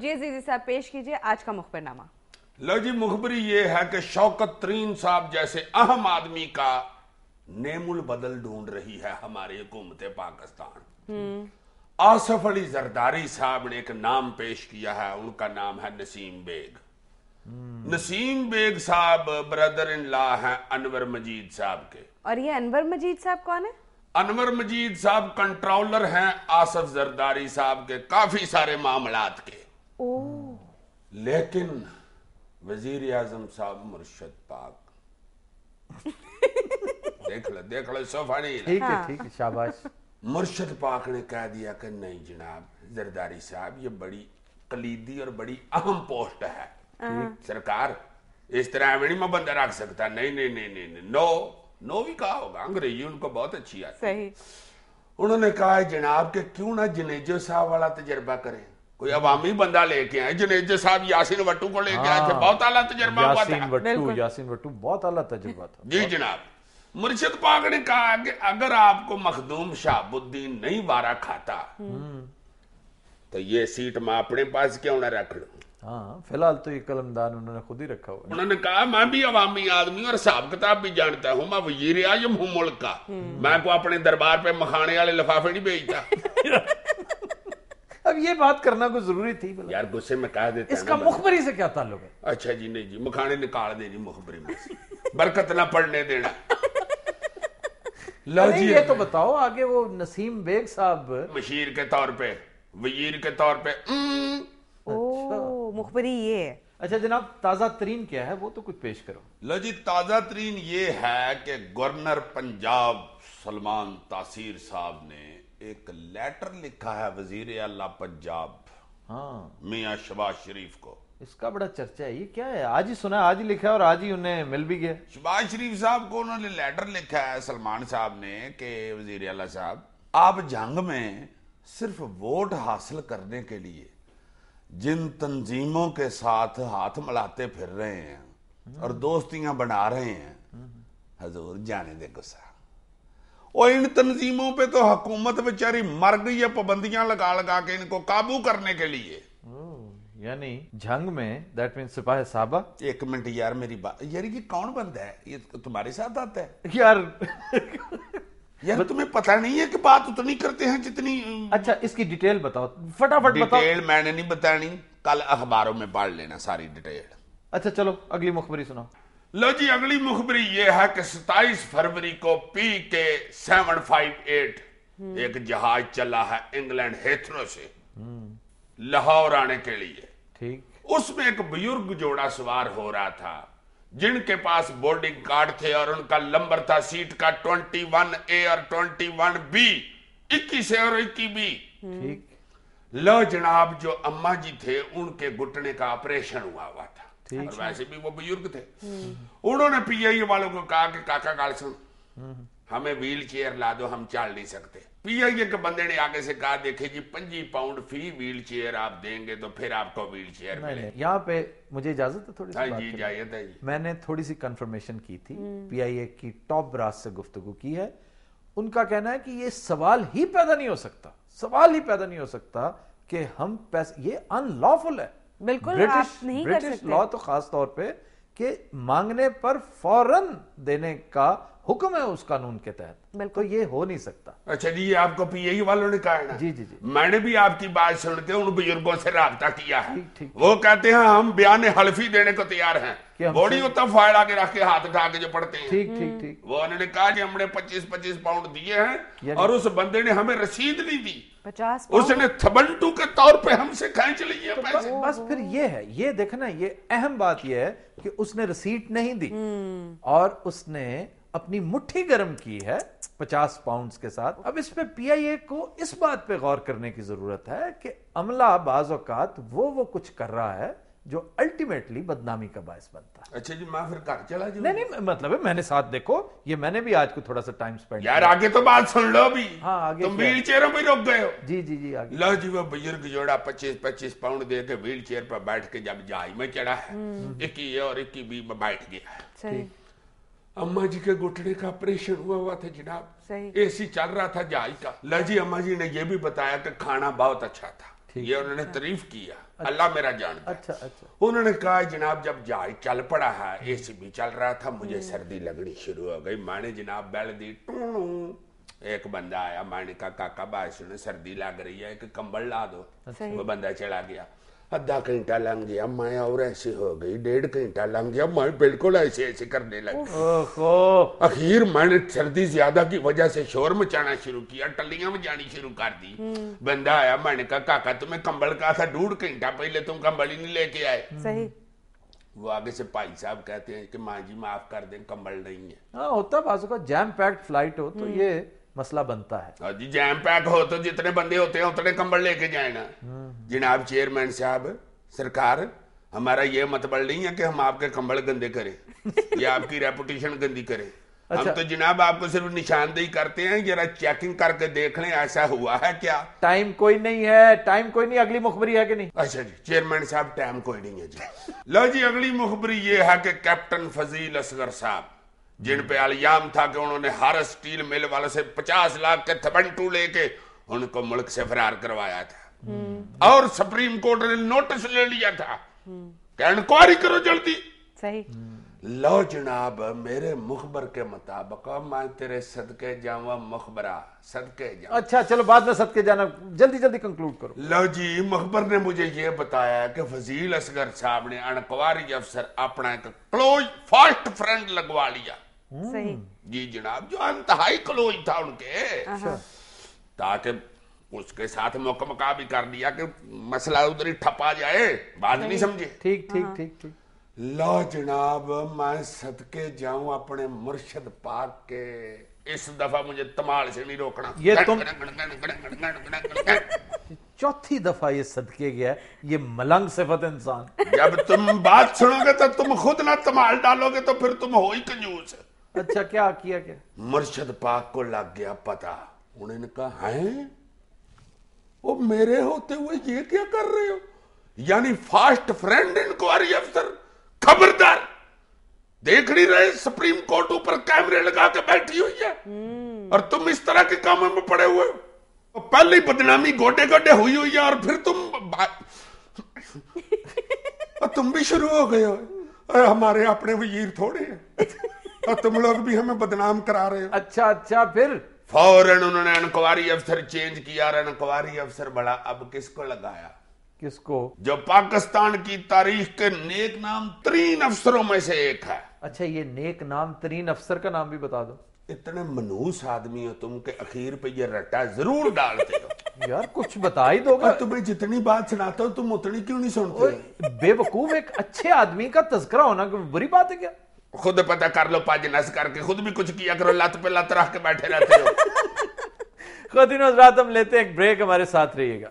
मुर्गेज easy साहब पेश कीजिए आज का मुखबिर नामा। लो जी, मुखबरी ये है कि शौकत तरीन साहब जैसे अहम आदमी का नेमुल बदल ढूंढ रही है हमारी हुकूमत पाकिस्तान। आसफ अली जरदारी साहब ने एक नाम पेश किया है, उनका नाम है नसीम बेग। नसीम बेग साहब ब्रदर इन लॉ हैं अनवर मजीद साहब के। और ये अनवर मजीद साहब कौन है? अनवर मजीद साहब कंट्रोलर हैं आसफ जरदारी साहब के काफी सारे मामलात के। लेकिन वजीर आजम साहब मुर्शद पाक देख लो सोफा नहीं। ठीक है शाबाश। मुर्शद पाक ने कह दिया कि नहीं जनाब जरदारी साहब, ये बड़ी कलीदी और बड़ी अहम पोस्ट है सरकार, इस तरह में नहीं मैं बंदा रख सकता। नहीं नहीं नहीं नहीं, नहीं। नो भी कहा होगा, अंग्रेजी उनको बहुत अच्छी आती है। सही। उन्होंने कहा जनाब के क्यों ना जनेजो साहब वाला तजर्बा करें, कोई अवामी बंदा लेके आए। जनेजो साहब यासीन वट्टू को लेके आए थे, बहुत आला तजर्बा हुआ था। यासीन वट्टू बहुत आला तजर्बा था। जी जनाब। मुर्शिद पाक ने कहा कि अगर आपको मखदूम शहाबुद्दीन नहीं वारा खाता तो ये सीट मैं अपने पास क्यों ना रख लूं। हाँ, फिलहाल तो ये कलमदान उन्होंने खुद ही रखा हुआ है। उन्होंने कहा मैं भी अवामी आदमी और हिसाब किताब भी जानता हूँ, मैं वजीर आजम हूँ मुल्क का, मैं को अपने दरबार पे मखाने वाले लिफाफे नहीं भेजता। अब ये बात करना कोई जरूरी थी यार, गुस्से में कह देते इसका मुखबरी से क्या ताल्लुक है? अच्छा जी, नहीं जी, मखाने निकाल देनी मुखबरी में से, बरकत ना पड़ने देना। लो जी, ये तो बताओ आगे वो नसीम बेग साहब मशीर के तौर पे, वजीर के तौर पे। मुखबरी ये है। अच्छा जनाब, ताजा तरीन क्या है वो तो कुछ पेश करो। लो जी, ताजा तरीन ये है कि गवर्नर पंजाब सलमान तासीर साहब ने एक लेटर लिखा है वजीर आला पंजाब मियां शहबाज शरीफ को। इसका बड़ा चर्चा है, ये क्या है? आज ही सुना, आज ही लिखा है और आज ही उन्हें मिल भी गया। शहबाज शरीफ साहब को उन्होंने लेटर लिखा है सलमान साहब ने कि वजीर आला साहब, आप जंग में सिर्फ वोट हासिल करने के लिए जिन तंजीमों के साथ हाथ मिलाते फिर रहे हैं और दोस्तियां बना रहे हैं, हजूर जाने दे गुस्सा। और इन तंजीमों पे तो हुकूमत बेचारी मर गई है पाबंदियां लगा लगा के इनको काबू करने के लिए। यानी जंग में दैट मीन सिपाही साहबा। एक मिनट यार, मेरी बात यार, ये कौन बंदा है? ये तुम्हारे साथ आता है यार तुम्हें पता नहीं है कि बात उतनी करते हैं जितनी। अच्छा, इसकी डिटेल बताओ फटाफट बताओ। डिटेल मैंने नहीं बतानी, कल अखबारों में पढ़ लेना सारी डिटेल। अच्छा चलो अगली मुखबरी सुनाओ। लो जी, अगली मुखबरी ये है कि 27 फरवरी को PK 758 एक जहाज चला है इंग्लैंड हेथरो से लाहौर आने के लिए। ठीक। उसमें एक बुजुर्ग जोड़ा सवार हो रहा था जिनके पास बोर्डिंग कार्ड थे और उनका नंबर था सीट का 21A और 21B, 21A और 21B। ठीक। लो जनाब, जो अम्मा जी थे उनके घुटने का ऑपरेशन हुआ था। और वैसे भी वो बुजुर्ग थे। उन्होंने PIA वालों को कहा कि काका गालसन हमें व्हील चेयर ला दो, हम चल नहीं सकते। PIA के बंदे ने आगे से कहा देखे जी 25 पाउंड फी व्हील चेयर आप देंगे तो फिर आपको व्हील चेयर मिले। यहाँ पे मुझे इजाजत है थोड़ी सी बात जी इजाजत है जी। मैंने थोड़ी सी कंफर्मेशन की थी, PIA की टॉप ब्रास से गुफ्तगू की है। उनका कहना है कि ये सवाल ही पैदा नहीं हो सकता कि हम पैसे, ये अनलॉफुल है। बिल्कुल, आप नहीं कर सकते। ब्रिटिश लॉ तो खास तौर पे कि मांगने पर फौरन देने का हुक्म है उस कानून के तहत, तो ये हो नहीं सकता। अच्छा जी, ये आपको PIA वालों ने कहा है ना? जी जी जी। मैंने भी आपकी बात सुन के उन बुजुर्गों से राब्ता किया है। वो कहते हैं हम बयान हल्फी देने को तैयार हैं। बॉडी होता फाइल आगे रख के हाथ उठा के जो पढ़ते हैं। ठीक ठीक ठीक। वो उन्होंने कहा कि हमने 25-25 पाउंड दिए हैं और उस बंदे ने हमें रसीद नहीं दी, 50 उसने थबंटू के तौर पे हमसे खींच लिए पैसे। बस फिर ये है, ये देखना, ये अहम बात ये है कि उसने रसीद नहीं दी और उसने अपनी मुट्ठी गर्म की है 50 पाउंड्स के साथ। अब इस पे PIA को इस बात पे गौर करने की जरूरत है कि अमला बाज़ औक़ात वो कुछ कर रहा है जो अल्टीमेटली बदनामी का बायस बनता है। अच्छा जी, मैं फिर घर चला जाऊं? नहीं, मतलब है मैंने साथ, देखो ये मैंने भी आज को थोड़ा सा टाइम स्पेंड यार आगे तो बात सुन लो भी। हाँ आगे तुम व्हील चेयरों पे रुक गए हो। जी जी जी आगे। लो जी, वो बुजुर्ग जोड़ा 25-25 पाउंड दे के व्हील चेयर पर बैठ के जब जहाज में चढ़ा है 21A और 21B में बैठ गया है। सही। अम्मा जी के घुटने का ऑपरेशन हुआ था जनाब। सही। AC चल रहा था जहाज का। लो जी, अम्मा जी ने यह भी बताया कि खाना बहुत अच्छा था। ये उन्होंने तारीफ किया, अल्लाह मेरा जानता है। अच्छा अच्छा। उन्होंने कहा जनाब जब जहाज चल पड़ा है, एसी भी चल रहा था, मुझे सर्दी लगनी शुरू हो गई। मैंने जनाब बैल दी, टूणू एक बंदा आया, मैंने कहा काका बारिश में सर्दी लग रही है, एक कंबल ला दो। वो बंदा चला गया, आधा घंटा लग गया, मैं और ऐसे हो गई, 1.5 घंटा लग गया, मैं बिल्कुल ऐसे ऐसे करने लगी। ओहो। आखिर मैंने सर्दी ज्यादा की वजह से शोर मचाना शुरू किया, टल्लियां में जानी शुरू कर दी। बंदा आया, मैंने कहा काका तुम्हें कंबल कहा था 1.5 घंटा पहले, तुम कंबल ही नहीं लेके आए। सही। वो आगे से भाई साहब कहते हैं कि माँ जी माफ कर दें, कंबल नहीं है। हाँ होता बाजू का, जैम पैक्ड फ्लाइट हो तो ये मसला बनता है। हाँ जी, जैम पैक हो तो जितने बंदे होते हैं उतने कंबल लेके जाए ना। जनाब चेयरमैन साहब, सरकार, हमारा ये मतलब नहीं है कि हम आपके कंबल गंदे करें या आपकी रेपुटेशन गंदी करें। अच्छा। हम तो जनाब आपको सिर्फ निशानदेही करते हैं, जरा चेकिंग करके देख लें ऐसा हुआ है क्या। टाइम कोई नहीं है, टाइम कोई नहीं, अगली मुखबरी है कि नहीं? अच्छा जी चेयरमैन साहब, टाइम कोई नहीं है जी। लो जी, अगली मुखबरी ये है कि कैप्टन फजील असगर साहब, जिन पे इल्जाम था कि उन्होंने हर स्टील मिल वालों से 50 लाख के थपंटू लेके उनको मुल्क से फरार करवाया था, और सुप्रीम कोर्ट ने नोटिस ले लिया था कि इंक्वायरी करो जल्दी। सही। लो जनाब, मेरे मुखबर के मुताबिक मैं तेरे सदके जावा मुखबरा, सदके जावा। अच्छा चलो बाद में सदके जाना, जल्दी जल्दी कंक्लूड करो। लो जी, मुखबर ने मुझे ये बताया कि फजील असगर साहब ने अनक्वारी अफसर अपना एक क्लोज फास्ट फ्रेंड लगवा लिया। सही। जी जनाब, जो इंतहाई क्लोज था उनके, ताकि उसके साथ मुकमका भी कर दिया कि मसला उधर ही ठपा जाए। बात नहीं समझे? ठीक ठीक ठीक ठीक। लो जनाब, मैं सदके जाऊं अपने मुर्शद पाक के, इस दफा मुझे तमाल से नहीं रोकना। ये तुम चौथी दफा ये सदके गया, ये मलंग सिफत इंसान। जब तुम बात सुनोगे तो तुम खुद ना तमाल डालोगे तो फिर तुम हो ही कंजूस। अच्छा क्या किया क्या? मुर्शद पाक को लग गया पता। उन्होंने कहा है वो मेरे होते हुए ये क्या कर रहे हो, यानी फास्ट फ्रेंड इंक्वायरी अफसर, खबरदार, देख नहीं रहे सुप्रीम कोर्ट ऊपर कैमरे लगा के बैठी हुई है और तुम इस तरह के कामों में पड़े हुए हो। पहले ही बदनामी गोटे गोटे हुई हुई है और फिर तुम भी शुरू हो गए हो। हमारे अपने वजीर थोड़े हैं और तुम लोग भी हमें बदनाम करा रहे हो। अच्छा अच्छा, फिर फौरन उन्होंने इंक्वायरी अफसर चेंज किया और इंक्वायरी अफसर बड़ा अब किसको लगाया? किसको? जो पाकिस्तान की तारीख के नेक नाम तरीन अफसरों में से एक है। अच्छा, ये नेक नाम तरीन अफसर का नाम भी बता दो। इतने मनूस आदमी हो तुम के अखीर पे ये रट्टा जरूर डालते हो। यार कुछ बता ही दोगे। तुम्हें जितनी बात सुनाता हो तुम उतनी क्यों नहीं सुनते? बेवकूफ, एक अच्छे आदमी का तस्करा होना कोई बुरी बात है क्या? खुद पता कर लो, पाज नस करके खुद भी कुछ किया करो, लत पे लत रख के बैठे रहते हो। खुद ही नजरात, हम लेते हैं एक ब्रेक, हमारे साथ रहिएगा।